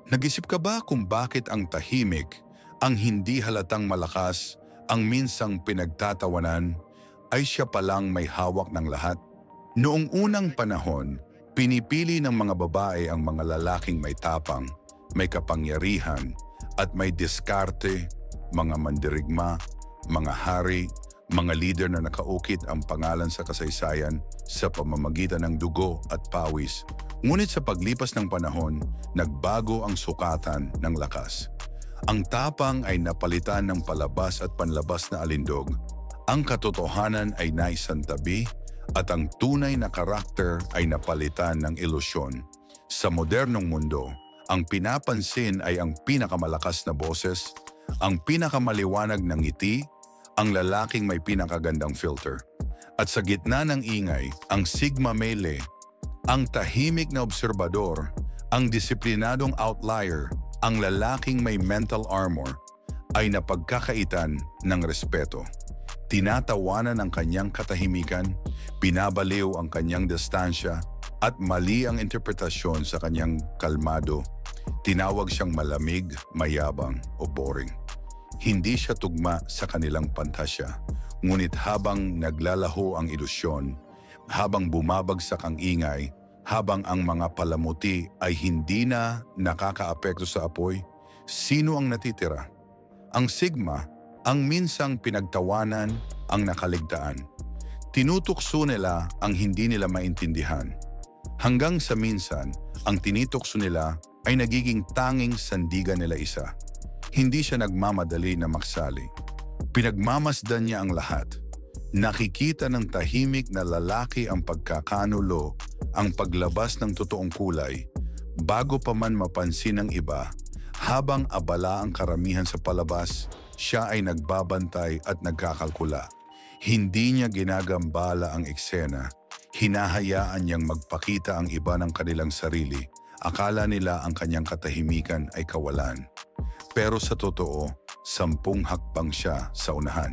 Nag-isip ka ba kung bakit ang tahimik, ang hindi halatang malakas, ang minsang pinagtatawanan, ay siya palang may hawak ng lahat? Noong unang panahon, pinipili ng mga babae ang mga lalaking may tapang, may kapangyarihan, at may diskarte, mga mandirigma, mga hari, mga leader na nakaukit ang pangalan sa kasaysayan sa pamamagitan ng dugo at pawis. Ngunit sa paglipas ng panahon, nagbago ang sukatan ng lakas. Ang tapang ay napalitan ng palabas at panlabas na alindog. Ang katotohanan ay naisantabi at ang tunay na karakter ay napalitan ng ilusyon. Sa modernong mundo, ang pinapansin ay ang pinakamalakas na boses, ang pinakamaliwanag ng ngiti, ang lalaking may pinakagandang filter. At sa gitna ng ingay, ang Sigma Male, ang tahimik na obserbador, ang disiplinadong outlier, ang lalaking may mental armor, ay napagkakaitan ng respeto. Tinatawanan ang kanyang katahimikan, binabaliw ang kanyang distansya, at mali ang interpretasyon sa kanyang kalmado. Tinawag siyang malamig, mayabang o boring. Hindi siya tugma sa kanilang pantasya, ngunit habang naglalaho ang ilusyon, habang bumabagsak ang ingay, habang ang mga palamuti ay hindi na nakakaapekto sa apoy, sino ang natitira? Ang Sigma, ang minsang pinagtawanan, ang nakaligtaan. Tinutukso nila ang hindi nila maintindihan. Hanggang sa minsan, ang tinitukso nila ay nagiging tanging sandigan nila isa. Hindi siya nagmamadali na magsali. Pinagmamasdan niya ang lahat. Nakikita ng tahimik na lalaki ang pagkakanulo, ang paglabas ng totoong kulay, bago pa man mapansin ng iba. Habang abala ang karamihan sa palabas, siya ay nagbabantay at nagkakalkula. Hindi niya ginagambala ang eksena. Hinahayaan niyang magpakita ang iba ng kanilang sarili. Akala nila ang kanyang katahimikan ay kawalan. Pero sa totoo, 10 hakbang siya sa unahan.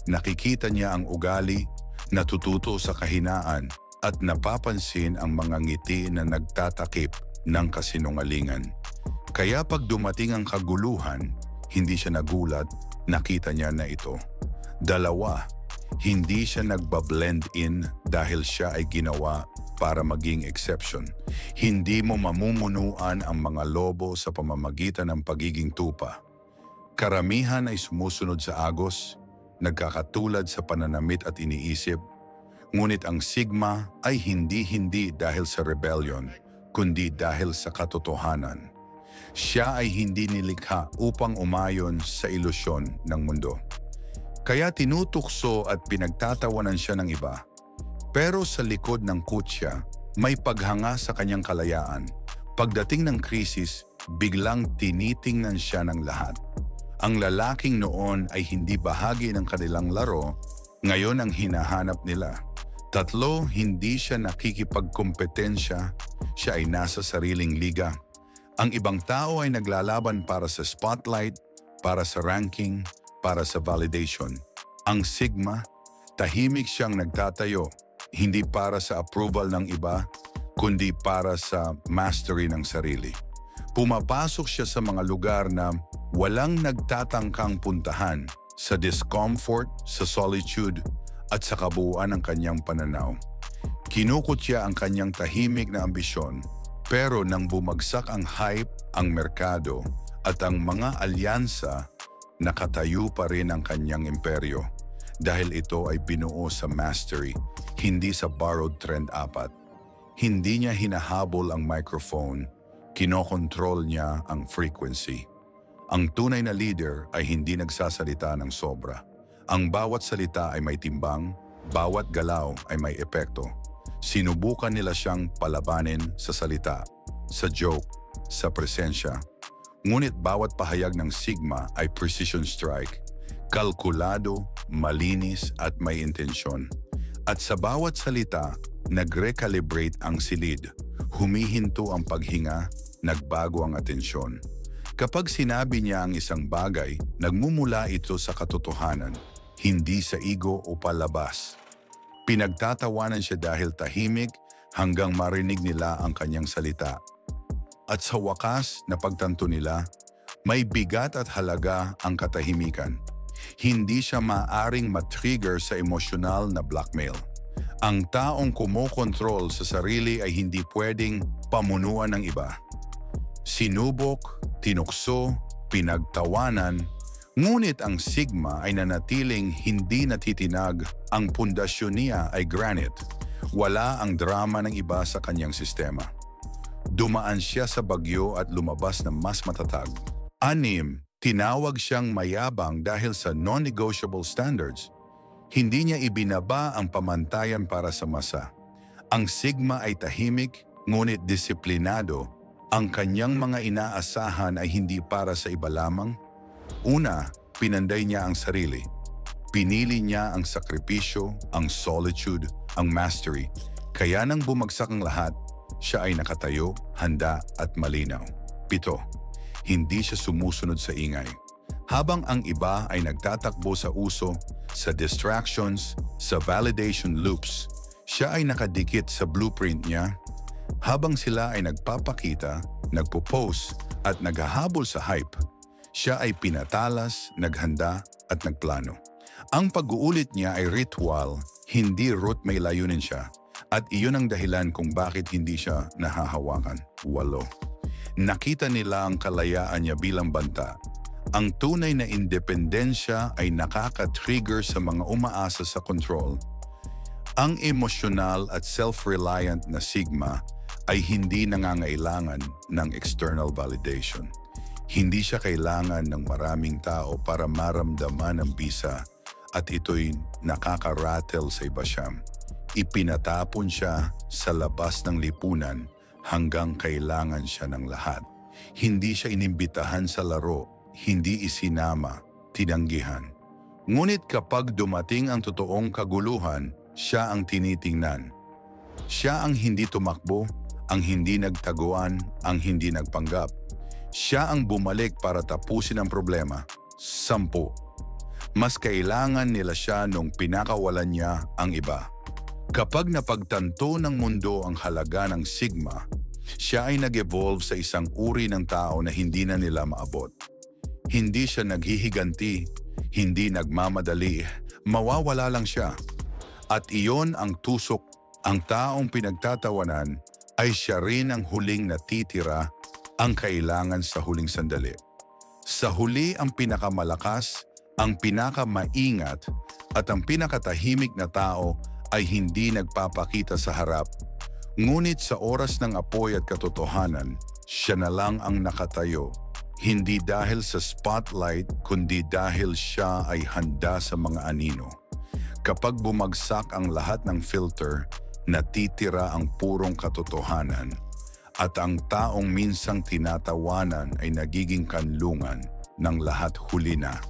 Nakikita niya ang ugali, natututo sa kahinaan, at napapansin ang mga ngiti na nagtatakip ng kasinungalingan. Kaya pag dumating ang kaguluhan, hindi siya nagulat, nakita niya na ito. 2, hindi siya nagbablend in dahil siya ay ginawa para maging exception. Hindi mo mamumunuan ang mga lobo sa pamamagitan ng pagiging tupa. Karamihan ay sumusunod sa agos, nagkakatulad sa pananamit at iniisip, ngunit ang Sigma ay hindi dahil sa rebellion, kundi dahil sa katotohanan. Siya ay hindi nilikha upang umayon sa ilusyon ng mundo. Kaya tinutukso at pinagtatawanan siya ng iba. Pero sa likod ng kutya, may paghanga sa kanyang kalayaan. Pagdating ng krisis, biglang tinitingnan siya ng lahat. Ang lalaking noon ay hindi bahagi ng kanilang laro, ngayon ang hinahanap nila. 3, hindi siya nakikipagkompetensya, siya ay nasa sariling liga. Ang ibang tao ay naglalaban para sa spotlight, para sa ranking, para sa validation. Ang Sigma, tahimik siyang nagtatayo, hindi para sa approval ng iba, kundi para sa mastery ng sarili. Pumapasok siya sa mga lugar na walang nagtatangkang puntahan, sa discomfort, sa solitude, at sa kabuuan ng kanyang pananaw. Kinukutya ang kanyang tahimik na ambisyon, pero nang bumagsak ang hype, ang merkado, at ang mga alyansa, nakatayo pa rin ang kanyang imperyo. Dahil ito ay binuo sa mastery, hindi sa borrowed trend 4. Hindi niya hinahabol ang microphone, kinokontrol niya ang frequency. Ang tunay na leader ay hindi nagsasalita ng sobra. Ang bawat salita ay may timbang, bawat galaw ay may epekto. Sinubukan nila siyang palabanin sa salita, sa joke, sa presensya. Ngunit bawat pahayag ng Sigma ay precision strike, kalkulado, malinis at may intensyon. At sa bawat salita, nag-recalibrate ang silid, humihinto ang paghinga, nagbago ang atensyon. Kapag sinabi niya ang isang bagay, nagmumula ito sa katotohanan, hindi sa ego o palabas. Pinagtatawanan siya dahil tahimik hanggang marinig nila ang kanyang salita. At sa wakas na pagtanto nila, may bigat at halaga ang katahimikan. Hindi siya maaring matrigger sa emosyonal na blackmail. Ang taong kumokontrol sa sarili ay hindi pwedeng pamunuan ng iba. Sinubok, tinukso, pinagtawanan, ngunit ang Sigma ay nanatiling hindi natitinag. Ang pundasyon niya ay granite. Wala ang drama ng iba sa kanyang sistema. Dumaan siya sa bagyo at lumabas na mas matatag. 6, tinawag siyang mayabang dahil sa non-negotiable standards. Hindi niya ibinaba ang pamantayan para sa masa. Ang Sigma ay tahimik, ngunit disiplinado. Ang kanyang mga inaasahan ay hindi para sa iba lamang. Una, pinanday niya ang sarili. Pinili niya ang sakripisyo, ang solitude, ang mastery. Kaya nang bumagsak ang lahat, siya ay nakatayo, handa at malinaw. 7, hindi siya sumusunod sa ingay. Habang ang iba ay nagtatakbo sa uso, sa distractions, sa validation loops, siya ay nakadikit sa blueprint niya. Habang sila ay nagpapakita, nagpo-post at naghahabol sa hype, siya ay pinatalas, naghanda at nagplano. Ang pag-uulit niya ay ritual, hindi root, may layunin siya. At iyon ang dahilan kung bakit hindi siya nahahawakan. 8, nakita nila ang kalayaan niya bilang banta. Ang tunay na independensya ay nakaka-trigger sa mga umaasa sa control. Ang emosyonal at self-reliant na Sigma ay hindi nangangailangan ng external validation. Hindi siya kailangan ng maraming tao para maramdaman ang bisa at ito'y nakaka-rattle sa iba siya. Ipinatapon siya sa labas ng lipunan hanggang kailangan siya ng lahat. Hindi siya inimbitahan sa laro, hindi isinama, tinanggihan. Ngunit kapag dumating ang totoong kaguluhan, siya ang tinitingnan. Siya ang hindi tumakbo, ang hindi nagtaguan, ang hindi nagpanggap. Siya ang bumalik para tapusin ang problema. 10, mas kailangan nila siya nung pinakawalan niya ang iba. Kapag napagtanto ng mundo ang halaga ng Sigma, siya ay nag-evolve sa isang uri ng tao na hindi na nila maabot. Hindi siya naghihiganti, hindi nagmamadali, mawawala lang siya. At iyon ang tusok, ang taong pinagtatawanan ay siya rin ang huling natitira, ang kailangan sa huling sandali. Sa huli ang pinakamalakas, ang pinakamaingat at ang pinakatahimik na tao ay hindi nagpapakita sa harap. Ngunit sa oras ng apoy at katotohanan, siya na lang ang nakatayo. Hindi dahil sa spotlight, kundi dahil siya ay handa sa mga anino. Kapag bumagsak ang lahat ng filter, natitira ang purong katotohanan. At ang taong minsang tinatawanan ay nagiging kanlungan ng lahat huli na.